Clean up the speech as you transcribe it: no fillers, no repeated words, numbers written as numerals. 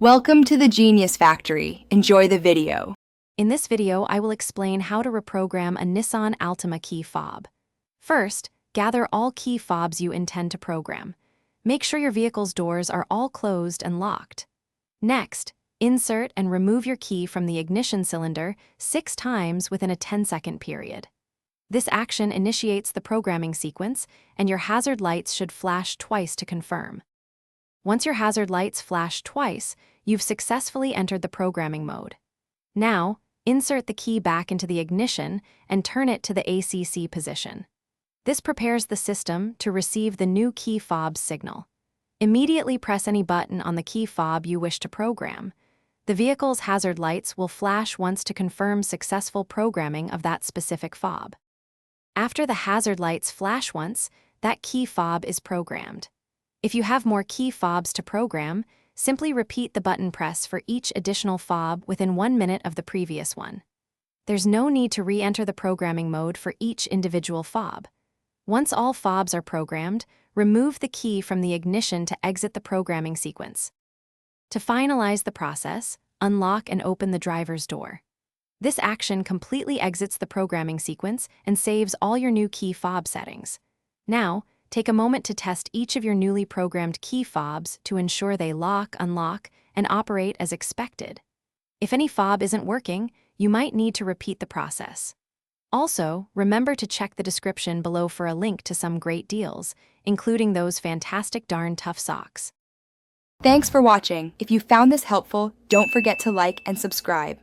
Welcome to the Genius Factory. Enjoy the video. In this video, I will explain how to reprogram a Nissan Altima key fob. First, gather all key fobs you intend to program. Make sure your vehicle's doors are all closed and locked. Next, insert and remove your key from the ignition cylinder 6 times within a 10-second period. This action initiates the programming sequence, and your hazard lights should flash twice to confirm. Once your hazard lights flash twice, you've successfully entered the programming mode. Now, insert the key back into the ignition and turn it to the ACC position. This prepares the system to receive the new key fob's signal. Immediately press any button on the key fob you wish to program. The vehicle's hazard lights will flash once to confirm successful programming of that specific fob. After the hazard lights flash once, that key fob is programmed. If you have more key fobs to program, simply repeat the button press for each additional fob within 1 minute of the previous one. There's no need to re-enter the programming mode for each individual fob. Once all fobs are programmed, remove the key from the ignition to exit the programming sequence. To finalize the process, unlock and open the driver's door. This action completely exits the programming sequence and saves all your new key fob settings. Now, take a moment to test each of your newly programmed key fobs to ensure they lock, unlock, and operate as expected. If any fob isn't working, you might need to repeat the process. Also, remember to check the description below for a link to some great deals, including those fantastic darn tough socks. Thanks for watching. If you found this helpful, don't forget to like and subscribe.